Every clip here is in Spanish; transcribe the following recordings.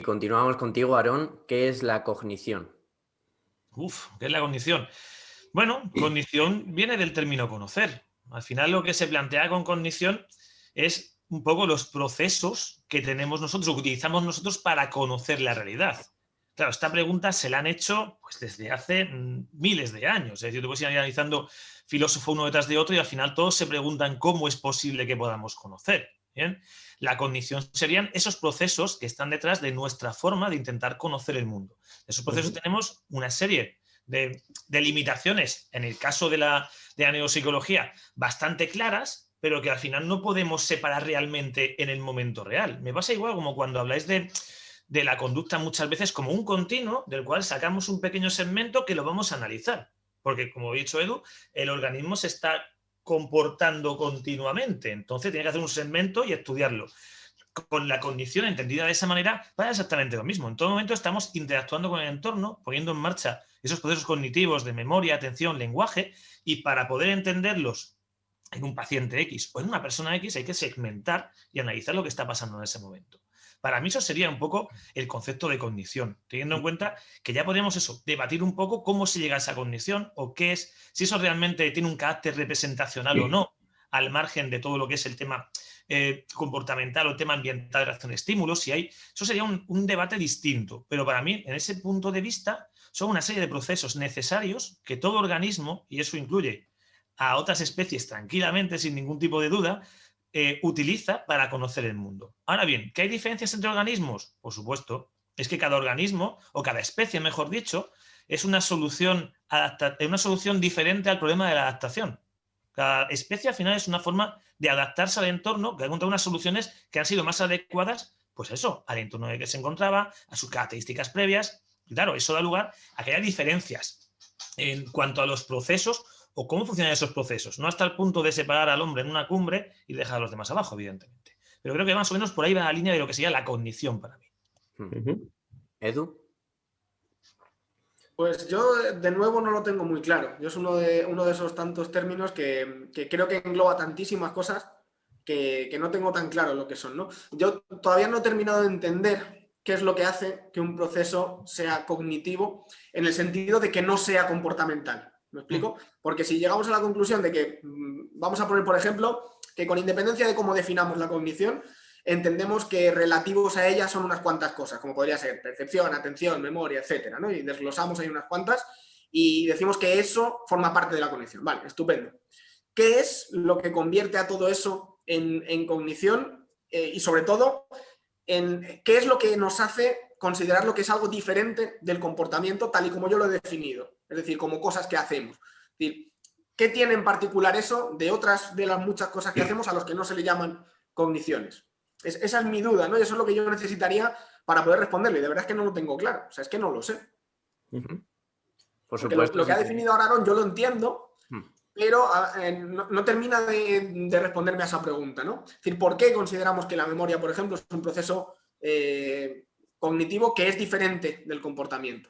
Continuamos contigo, Aarón. ¿Qué es la cognición? ¿Qué es la cognición? Bueno, cognición viene del término conocer. Al final lo que se plantea con cognición es un poco los procesos que tenemos nosotros, o que utilizamos nosotros para conocer la realidad. Claro, esta pregunta se la han hecho pues, desde hace miles de años. Es decir, tú puedes ir analizando filósofo uno detrás de otro y al final todos se preguntan cómo es posible que podamos conocer. ¿Bien? La cognición serían esos procesos que están detrás de nuestra forma de intentar conocer el mundo. De esos procesos tenemos una serie de limitaciones, en el caso de la neuropsicología, bastante claras, pero que al final no podemos separar realmente en el momento real. Me pasa igual como cuando habláis de la conducta muchas veces como un continuo del cual sacamos un pequeño segmento que lo vamos a analizar. Porque, como ha dicho Edu, el organismo se está comportando continuamente. Entonces tiene que hacer un segmento y estudiarlo. Con la cognición entendida de esa manera pasa exactamente lo mismo. En todo momento estamos interactuando con el entorno, poniendo en marcha esos procesos cognitivos de memoria, atención, lenguaje, y para poder entenderlos en un paciente X o en una persona X hay que segmentar y analizar lo que está pasando en ese momento. Para mí eso sería un poco el concepto de cognición, teniendo en cuenta que ya podríamos debatir un poco cómo se llega a esa cognición o qué es, si eso realmente tiene un carácter representacional o no, al margen de todo lo que es el tema comportamental o el tema ambiental de reacción-estímulos, si hay, eso sería un debate distinto. Pero para mí, en ese punto de vista, son una serie de procesos necesarios que todo organismo, y eso incluye a otras especies tranquilamente, sin ningún tipo de duda, utiliza para conocer el mundo. Ahora bien, ¿que hay diferencias entre organismos? Por supuesto. Es que cada organismo, o cada especie, mejor dicho, es una solución diferente al problema de la adaptación. Cada especie al final es una forma de adaptarse al entorno, que ha encontrado unas soluciones que han sido más adecuadas, pues eso, al entorno en el que se encontraba, a sus características previas. Y claro, eso da lugar a que haya diferencias en cuanto a los procesos o cómo funcionan esos procesos. No hasta el punto de separar al hombre en una cumbre y dejar a los demás abajo, evidentemente. Pero creo que más o menos por ahí va la línea de lo que sería la cognición para mí. ¿Edu? Pues yo, de nuevo, no lo tengo muy claro. Yo es uno de esos tantos términos que creo que engloba tantísimas cosas que no tengo tan claro lo que son, ¿no? Yo todavía no he terminado de entender qué es lo que hace que un proceso sea cognitivo en el sentido de que no sea comportamental. ¿Me explico? Porque si llegamos a la conclusión de que, vamos a poner por ejemplo, que con independencia de cómo definamos la cognición, entendemos que relativos a ella son unas cuantas cosas, como podría ser percepción, atención, memoria, etcétera, ¿no? Y desglosamos ahí unas cuantas y decimos que eso forma parte de la cognición. Vale, estupendo. ¿Qué es lo que convierte a todo eso en cognición? Y sobre todo, ¿qué es lo que nos hace considerar lo que es algo diferente del comportamiento tal y como yo lo he definido? Es decir, como cosas que hacemos. Es decir, ¿qué tiene en particular eso de otras de las muchas cosas que hacemos a los que no se le llaman cogniciones? Esa es mi duda, ¿no? Y eso es lo que yo necesitaría para poder responderle. Y de verdad es que no lo tengo claro. O sea, es que no lo sé. Por porque supuesto. lo que ha definido ahora Aarón yo lo entiendo, pero no termina de responderme a esa pregunta, ¿no? Es decir, ¿por qué consideramos que la memoria, por ejemplo, es un proceso cognitivo que es diferente del comportamiento?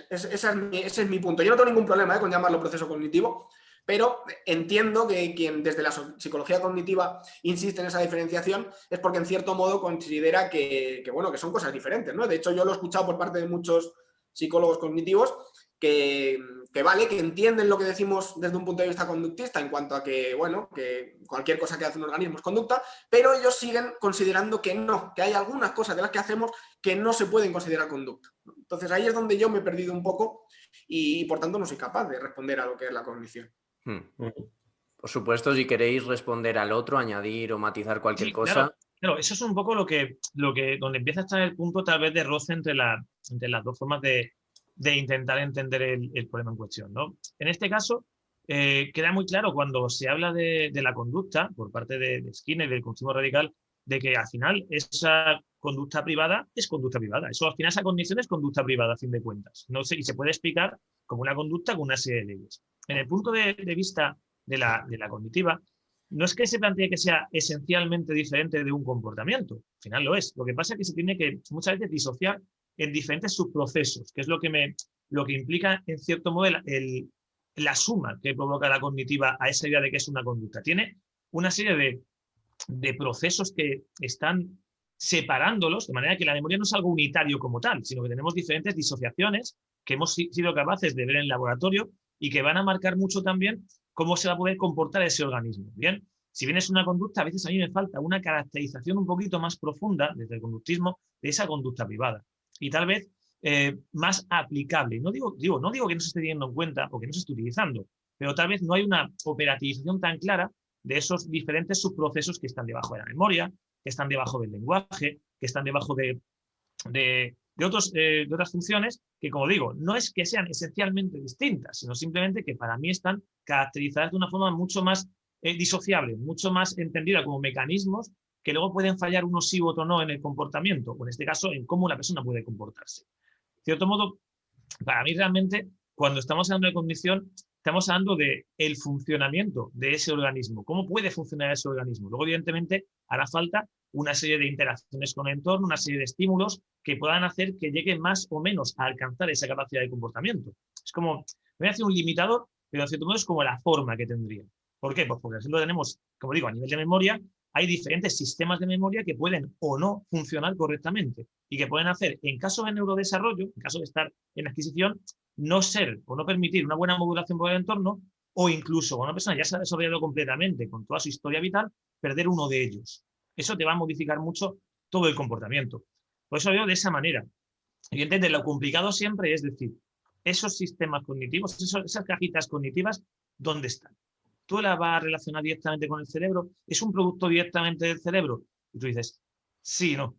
Ese es mi punto. Yo no tengo ningún problema con llamarlo proceso cognitivo, pero entiendo que quien desde la psicología cognitiva insiste en esa diferenciación es porque en cierto modo considera que son cosas diferentes, ¿no? De hecho, yo lo he escuchado por parte de muchos psicólogos cognitivos que entienden lo que decimos desde un punto de vista conductista en cuanto a que cualquier cosa que hace un organismo es conducta, pero ellos siguen considerando que no, que hay algunas cosas de las que hacemos que no se pueden considerar conducta. Entonces ahí es donde yo me he perdido un poco y por tanto no soy capaz de responder a lo que es la cognición. Por supuesto, si queréis responder al otro, añadir o matizar cualquier cosa. Claro, eso es un poco donde empieza a estar el punto tal vez de roce entre las dos formas de intentar entender el problema en cuestión, ¿no? En este caso, queda muy claro cuando se habla de la conducta por parte de Skinner, del consumo radical, de que al final esa conducta privada es conducta privada. Eso al final esa condición es conducta privada a fin de cuentas. No sé, y se puede explicar como una conducta con una serie de leyes. En el punto de vista de la cognitiva, no es que se plantee que sea esencialmente diferente de un comportamiento. Al final lo es. Lo que pasa es que se tiene que muchas veces disociar en diferentes subprocesos, que es lo que implica, en cierto modo, la suma que provoca la cognitiva a esa idea de que es una conducta. Tiene una serie de procesos que están separándolos, de manera que la memoria no es algo unitario como tal, sino que tenemos diferentes disociaciones que hemos sido capaces de ver en el laboratorio y que van a marcar mucho también cómo se va a poder comportar ese organismo. Bien, si bien es una conducta, a veces a mí me falta una caracterización un poquito más profunda desde el conductismo de esa conducta privada y tal vez más aplicable. No digo que no se esté teniendo en cuenta o que no se esté utilizando, pero tal vez no hay una operativización tan clara de esos diferentes subprocesos que están debajo de la memoria, que están debajo del lenguaje, que están debajo de otras funciones que, como digo, no es que sean esencialmente distintas, sino simplemente que para mí están caracterizadas de una forma mucho más disociable, mucho más entendida como mecanismos que luego pueden fallar uno sí u otro no en el comportamiento, o en este caso en cómo una persona puede comportarse. De cierto modo, para mí realmente, cuando estamos hablando de cognición, estamos hablando del funcionamiento de ese organismo, cómo puede funcionar ese organismo. Luego, evidentemente, hará falta una serie de interacciones con el entorno, una serie de estímulos que puedan hacer que llegue más o menos a alcanzar esa capacidad de comportamiento. Es como, voy a hacer un limitador, pero en cierto modo es como la forma que tendría. ¿Por qué? Pues porque así lo tenemos, como digo, a nivel de memoria, hay diferentes sistemas de memoria que pueden o no funcionar correctamente y que pueden hacer, en caso de neurodesarrollo, en caso de estar en adquisición, no ser o no permitir una buena modulación por el entorno, o incluso cuando una persona ya se ha desarrollado completamente con toda su historia vital, perder uno de ellos. Eso te va a modificar mucho todo el comportamiento. Por eso lo veo de esa manera. Evidentemente, lo complicado siempre es decir, esos sistemas cognitivos, esas cajitas cognitivas, ¿dónde están? ¿Tú las vas a relacionar directamente con el cerebro? ¿Es un producto directamente del cerebro? Y tú dices, sí, no.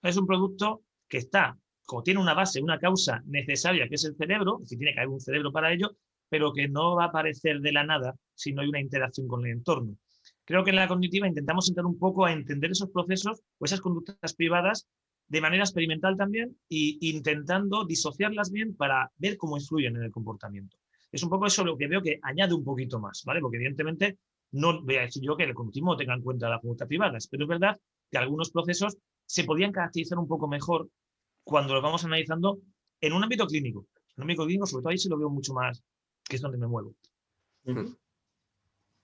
Es un producto que está, como tiene una base, una causa necesaria, que es el cerebro, es decir, tiene que haber un cerebro para ello, pero que no va a aparecer de la nada si no hay una interacción con el entorno. Creo que en la cognitiva intentamos entrar un poco a entender esos procesos o esas conductas privadas de manera experimental también e intentando disociarlas bien para ver cómo influyen en el comportamiento. Es un poco eso lo que veo que añade un poquito más, ¿vale? Porque evidentemente no voy a decir yo que el conductismo tenga en cuenta las conductas privadas, pero es verdad que algunos procesos se podrían caracterizar un poco mejor cuando los vamos analizando en un ámbito clínico. En un ámbito clínico, sobre todo ahí sí lo veo mucho más, que es donde me muevo.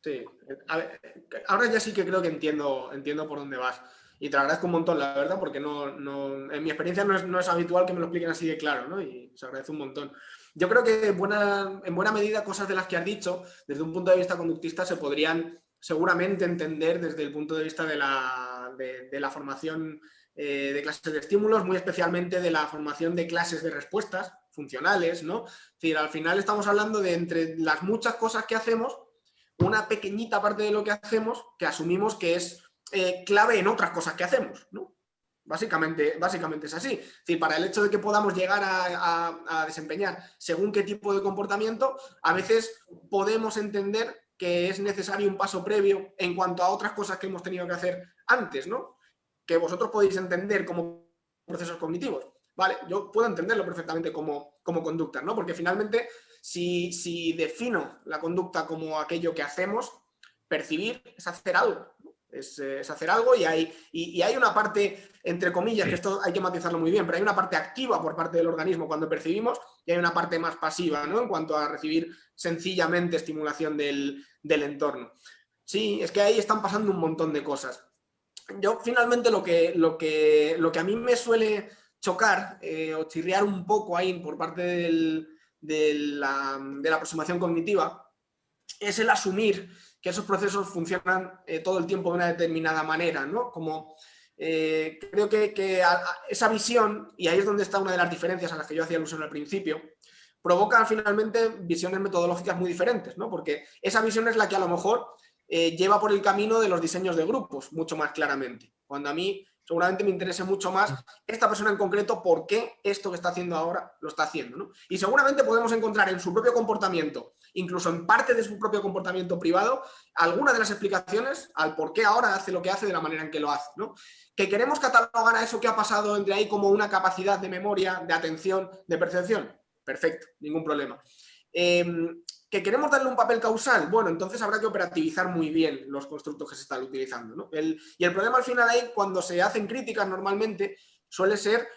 Sí, a ver, ahora ya sí que creo que entiendo por dónde vas. Y te agradezco un montón, la verdad, porque en mi experiencia no es habitual que me lo expliquen así de claro, ¿no? Y se agradece un montón. Yo creo que en buena medida cosas de las que has dicho, desde un punto de vista conductista, se podrían seguramente entender desde el punto de vista de la formación de clases de estímulos, muy especialmente de la formación de clases de respuestas funcionales, ¿no? Es decir, al final estamos hablando de entre las muchas cosas que hacemos, una pequeñita parte de lo que hacemos que asumimos que es clave en otras cosas que hacemos, ¿no? Básicamente es así. Es decir, para el hecho de que podamos llegar a desempeñar según qué tipo de comportamiento, a veces podemos entender que es necesario un paso previo en cuanto a otras cosas que hemos tenido que hacer antes, ¿no? Que vosotros podéis entender como procesos cognitivos. Vale, yo puedo entenderlo perfectamente como conducta, ¿no? Porque finalmente, si defino la conducta como aquello que hacemos, percibir es hacer algo, ¿no? Es hacer algo y hay una parte, entre comillas, que esto hay que matizarlo muy bien, pero hay una parte activa por parte del organismo cuando percibimos y hay una parte más pasiva, ¿no? En cuanto a recibir sencillamente estimulación del entorno. Sí, es que ahí están pasando un montón de cosas. Yo finalmente lo que a mí me suele chocar o chirriar un poco ahí por parte de la aproximación cognitiva es el asumir que esos procesos funcionan todo el tiempo de una determinada manera, ¿no? Como creo que esa visión, y ahí es donde está una de las diferencias a las que yo hacía alusión al principio, provoca finalmente visiones metodológicas muy diferentes, ¿no? Porque esa visión es la que a lo mejor lleva por el camino de los diseños de grupos, mucho más claramente. Cuando a mí seguramente me interese mucho más esta persona en concreto, por qué esto que está haciendo ahora lo está haciendo, ¿no? Y seguramente podemos encontrar en su propio comportamiento, incluso en parte de su propio comportamiento privado, alguna de las explicaciones al por qué ahora hace lo que hace de la manera en que lo hace, ¿no? Que queremos catalogar a eso que ha pasado entre ahí como una capacidad de memoria, de atención, de percepción. Perfecto, ningún problema. ¿Que queremos darle un papel causal? Bueno, entonces habrá que operativizar muy bien los constructos que se están utilizando, ¿no? Y el problema al final ahí, cuando se hacen críticas normalmente, suele ser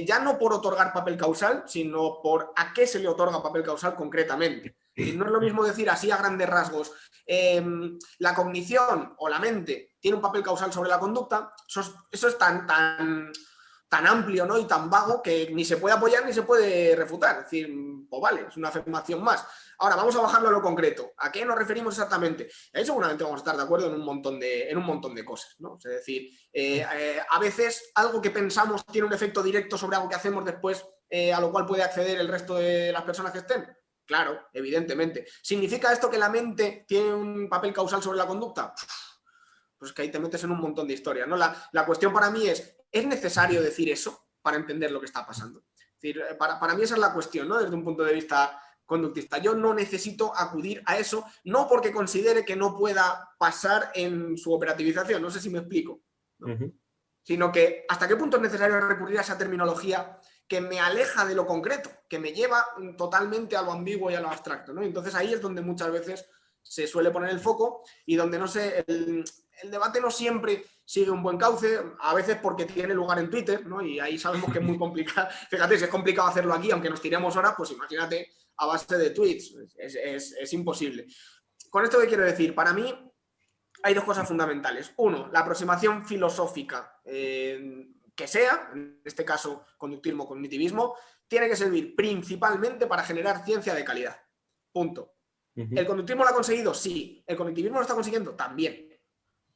ya no por otorgar papel causal, sino por a qué se le otorga papel causal concretamente. Y no es lo mismo decir así a grandes rasgos, la cognición o la mente tiene un papel causal sobre la conducta, eso es tan amplio, ¿no? Y tan vago que ni se puede apoyar ni se puede refutar. Es decir, pues vale, es una afirmación más. Ahora, vamos a bajarlo a lo concreto. ¿A qué nos referimos exactamente? Ahí seguramente vamos a estar de acuerdo en un montón de cosas, ¿no? Es decir, a veces algo que pensamos tiene un efecto directo sobre algo que hacemos después, a lo cual puede acceder el resto de las personas que estén. Claro, evidentemente. ¿Significa esto que la mente tiene un papel causal sobre la conducta? Pues que ahí te metes en un montón de historias, ¿no? La cuestión para mí ¿es necesario decir eso para entender lo que está pasando? Es decir, para mí esa es la cuestión, ¿no? Desde un punto de vista conductista. Yo no necesito acudir a eso, no porque considere que no pueda pasar en su operativización, no sé si me explico, ¿no? Sino que hasta qué punto es necesario recurrir a esa terminología que me aleja de lo concreto, que me lleva totalmente a lo ambiguo y a lo abstracto, ¿no? Entonces ahí es donde muchas veces se suele poner el foco y donde no sé, el debate no siempre sigue un buen cauce, a veces porque tiene lugar en Twitter, ¿no? Y ahí sabemos que es muy complicado. Fíjate, si es complicado hacerlo aquí, aunque nos tiremos horas, pues imagínate a base de tweets, es imposible. Con esto, ¿qué quiero decir? Para mí hay dos cosas fundamentales. Uno, la aproximación filosófica que sea, en este caso conductismo, cognitivismo, tiene que servir principalmente para generar ciencia de calidad. Punto. ¿El conductismo lo ha conseguido? Sí. ¿El cognitivismo lo está consiguiendo? También.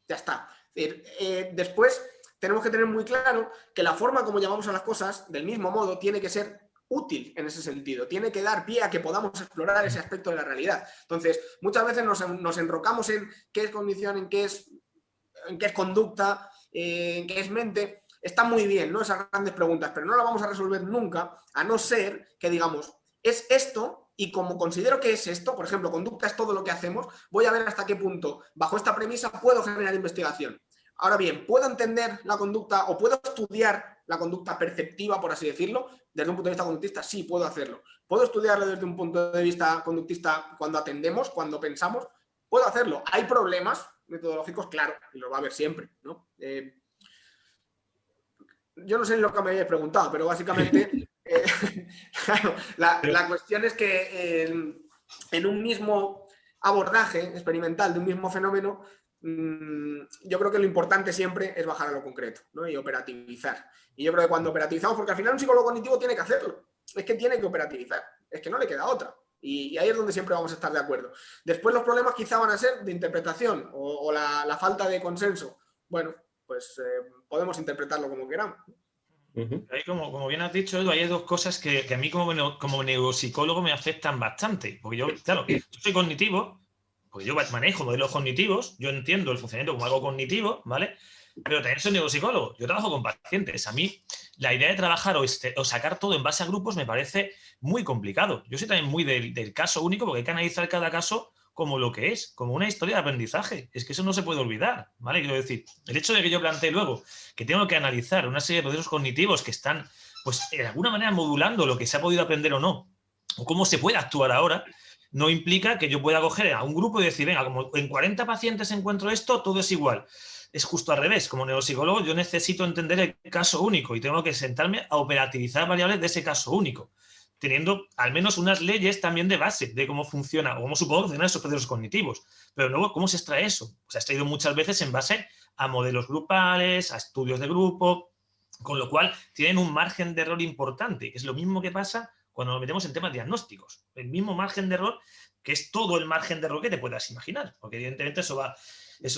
Ya está. Después tenemos que tener muy claro que la forma como llamamos a las cosas, del mismo modo, tiene que ser útil en ese sentido. Tiene que dar pie a que podamos explorar ese aspecto de la realidad. Entonces, muchas veces nos enrocamos en qué es cognición, en qué es conducta, en qué es mente. Está muy bien, ¿no? Esas grandes preguntas, pero no las vamos a resolver nunca, a no ser que digamos, es esto, y como considero que es esto, por ejemplo, conducta es todo lo que hacemos, voy a ver hasta qué punto, bajo esta premisa, puedo generar investigación. Ahora bien, ¿puedo entender la conducta o puedo estudiar la conducta perceptiva, por así decirlo, desde un punto de vista conductista? Sí, puedo hacerlo. ¿Puedo estudiarlo desde un punto de vista conductista cuando atendemos, cuando pensamos? Puedo hacerlo. ¿Hay problemas metodológicos? Claro, y los va a haber siempre, ¿no? Yo no sé lo que me habéis preguntado, pero básicamente claro, la cuestión es que en un mismo abordaje experimental de un mismo fenómeno, yo creo que lo importante siempre es bajar a lo concreto, ¿no? Y operativizar. Y yo creo que cuando operativizamos, porque al final un psicólogo cognitivo tiene que hacerlo, es que tiene que operativizar, es que no le queda otra. Y ahí es donde siempre vamos a estar de acuerdo. Después los problemas quizá van a ser de interpretación o la falta de consenso. Bueno, pues podemos interpretarlo como queramos. Ahí, como bien has dicho, Edu, hay dos cosas que a mí como neuropsicólogo me afectan bastante. Porque yo, claro, yo soy cognitivo, porque yo manejo modelos cognitivos, yo entiendo el funcionamiento como algo cognitivo, ¿vale? Pero también soy neuropsicólogo, yo trabajo con pacientes. A mí la idea de trabajar o sacar todo en base a grupos me parece muy complicado. Yo soy también muy del caso único, porque hay que analizar cada caso como lo que es, como una historia de aprendizaje. Es que eso no se puede olvidar, ¿vale? Quiero decir, el hecho de que yo plantee luego que tengo que analizar una serie de procesos cognitivos que están, pues, de alguna manera modulando lo que se ha podido aprender o no, o cómo se puede actuar ahora, no implica que yo pueda coger a un grupo y decir, venga, como en 40 pacientes encuentro esto, todo es igual. Es justo al revés. Como neuropsicólogo, yo necesito entender el caso único y tengo que sentarme a operativizar variables de ese caso único, teniendo al menos unas leyes también de base de cómo funciona o cómo supongo que funcionan esos procesos cognitivos. Pero luego, ¿cómo se extrae eso? Se ha extraído muchas veces en base a modelos grupales, a estudios de grupo, con lo cual tienen un margen de error importante, que es lo mismo que pasa cuando nos metemos en temas diagnósticos. El mismo margen de error, que es todo el margen de error que te puedas imaginar, porque evidentemente eso va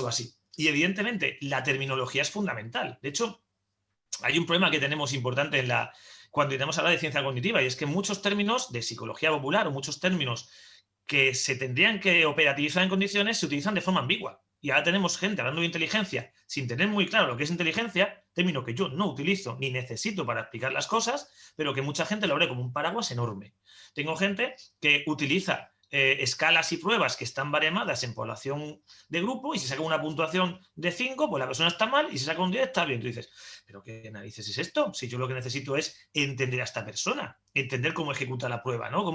así. Y evidentemente la terminología es fundamental. De hecho, hay un problema que tenemos importante cuando intentamos hablar de ciencia cognitiva, y es que muchos términos de psicología popular o muchos términos que se tendrían que operativizar en condiciones se utilizan de forma ambigua. Y ahora tenemos gente hablando de inteligencia sin tener muy claro lo que es inteligencia, término que yo no utilizo ni necesito para explicar las cosas, pero que mucha gente lo abre como un paraguas enorme. Tengo gente que utiliza escalas y pruebas que están baremadas en población de grupo, y si saca una puntuación de 5, pues la persona está mal, y si saca un 10 está bien. Tú dices, ¿pero qué narices es esto? Si yo lo que necesito es entender a esta persona, entender cómo ejecuta la prueba, ¿no?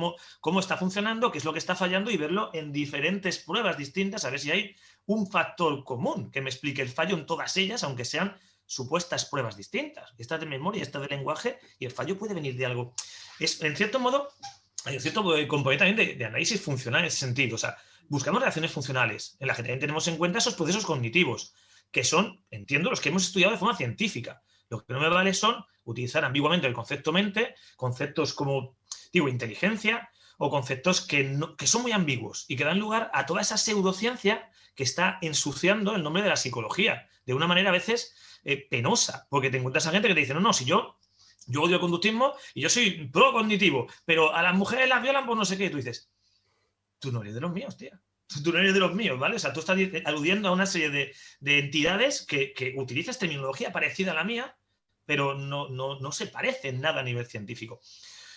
Cómo está funcionando, qué es lo que está fallando, y verlo en diferentes pruebas distintas, a ver si hay un factor común que me explique el fallo en todas ellas, aunque sean supuestas pruebas distintas. Esta de memoria, esta de lenguaje, y el fallo puede venir de algo. En cierto modo, hay un cierto componente también de análisis funcional en ese sentido. O sea, buscamos relaciones funcionales en las que también tenemos en cuenta esos procesos cognitivos, que son, entiendo, los que hemos estudiado de forma científica. Lo que no me vale son utilizar ambiguamente el concepto mente, conceptos como, digo, inteligencia, o conceptos que son muy ambiguos y que dan lugar a toda esa pseudociencia que está ensuciando el nombre de la psicología, de una manera a veces penosa, porque te encuentras a gente que te dice, no, si yo odio el conductismo y yo soy pro cognitivo, pero a las mujeres las violan por no sé qué, y tú dices, tú no eres de los míos, tía. Tú no eres de los míos, ¿vale? O sea, tú estás aludiendo a una serie de entidades que utilizas terminología parecida a la mía, pero no se parecen nada a nivel científico.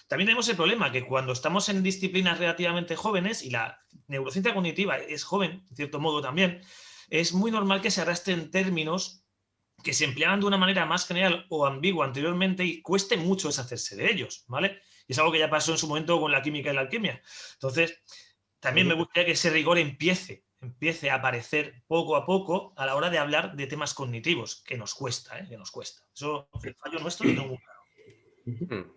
También tenemos el problema que cuando estamos en disciplinas relativamente jóvenes, y la neurociencia cognitiva es joven, en cierto modo también, es muy normal que se arrastren términos que se empleaban de una manera más general o ambigua anteriormente y cueste mucho deshacerse de ellos, ¿vale? Y es algo que ya pasó en su momento con la química y la alquimia. Entonces, también me gustaría que ese rigor empiece a aparecer poco a poco a la hora de hablar de temas cognitivos, que nos cuesta, ¿eh? Que nos cuesta. Eso, el fallo nuestro lo tengo muy claro.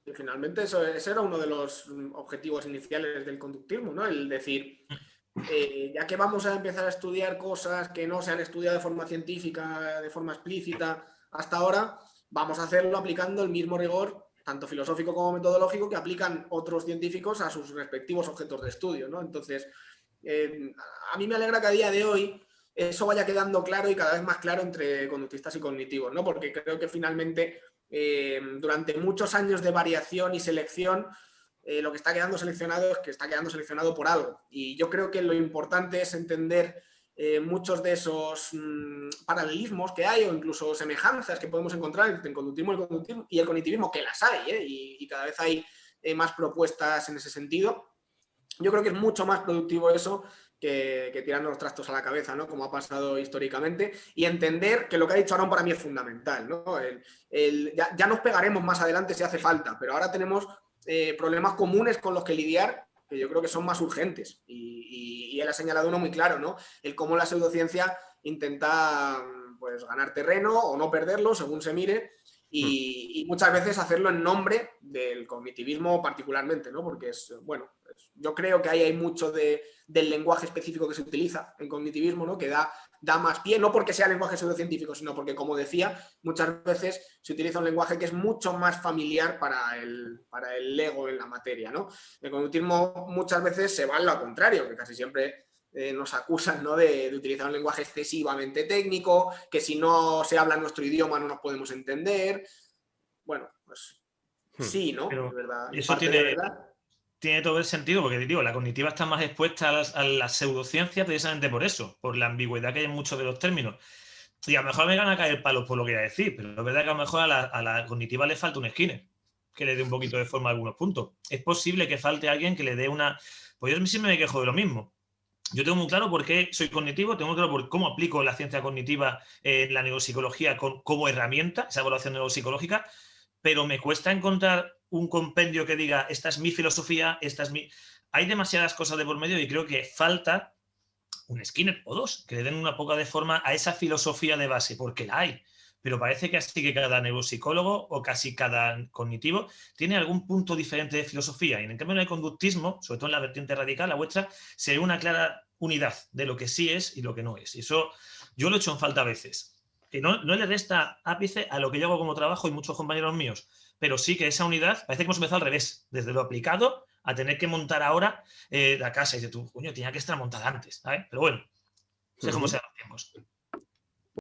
Y finalmente ese era uno de los objetivos iniciales del conductismo, ¿no? El decir, ya que vamos a empezar a estudiar cosas que no se han estudiado de forma científica, de forma explícita hasta ahora, vamos a hacerlo aplicando el mismo rigor, tanto filosófico como metodológico, que aplican otros científicos a sus respectivos objetos de estudio, ¿no? Entonces, a mí me alegra que a día de hoy eso vaya quedando claro y cada vez más claro entre conductistas y cognitivos, ¿no? Porque creo que finalmente, durante muchos años de variación y selección, lo que está quedando seleccionado es que está quedando seleccionado por algo. Y yo creo que lo importante es entender muchos de esos paralelismos que hay o incluso semejanzas que podemos encontrar entre el conductismo y el cognitivismo, que las hay, y cada vez hay más propuestas en ese sentido. Yo creo que es mucho más productivo eso que tirarnos los trastos a la cabeza, ¿no? Como ha pasado históricamente, y entender que lo que ha dicho Aaron para mí es fundamental, ¿no? Ya nos pegaremos más adelante si hace falta, pero ahora tenemos problemas comunes con los que lidiar que yo creo que son más urgentes, y él ha señalado uno muy claro, ¿no? El cómo la pseudociencia intenta, pues, ganar terreno o no perderlo según se mire, y muchas veces hacerlo en nombre del cognitivismo particularmente, ¿no? Porque yo creo que ahí hay mucho del lenguaje específico que se utiliza en cognitivismo, ¿no? Que da más pie, no porque sea lenguaje pseudocientífico, sino porque, como decía, muchas veces se utiliza un lenguaje que es mucho más familiar para el ego en la materia, ¿no? El cognitivismo muchas veces se va a lo contrario, que casi siempre nos acusan, ¿no? de utilizar un lenguaje excesivamente técnico, que si no se habla nuestro idioma no nos podemos entender. Bueno, pues sí, ¿no? Pero es verdad, eso tiene todo el sentido, porque digo, la cognitiva está más expuesta a la pseudociencia precisamente por eso, por la ambigüedad que hay en muchos de los términos. Y a lo mejor me van a caer palos por lo que voy a decir, pero es verdad que a lo mejor a la cognitiva le falta un Skinner, que le dé un poquito de forma a algunos puntos. Es posible que falte alguien que le dé una... Pues yo siempre me quejo de lo mismo. Yo tengo muy claro por qué soy cognitivo, tengo muy claro por cómo aplico la ciencia cognitiva en la neuropsicología como herramienta, esa evaluación neuropsicológica, pero me cuesta encontrar un compendio que diga, esta es mi filosofía, esta es mi... Hay demasiadas cosas de por medio y creo que falta un Skinner o dos que le den una poca de forma a esa filosofía de base, porque la hay. Pero parece que así que cada neuropsicólogo o casi cada cognitivo tiene algún punto diferente de filosofía. Y en el cambio del conductismo, sobre todo en la vertiente radical, la vuestra, se ve una clara unidad de lo que sí es y lo que no es. Y eso yo lo he hecho en falta a veces. Que no le resta ápice a lo que yo hago como trabajo y muchos compañeros míos. Pero sí que esa unidad, parece que hemos empezado al revés, desde lo aplicado a tener que montar ahora la casa. Y dices tú, coño, tenía que estar montada antes, ¿sabes? Pero bueno, sé cómo se dan los tiempos.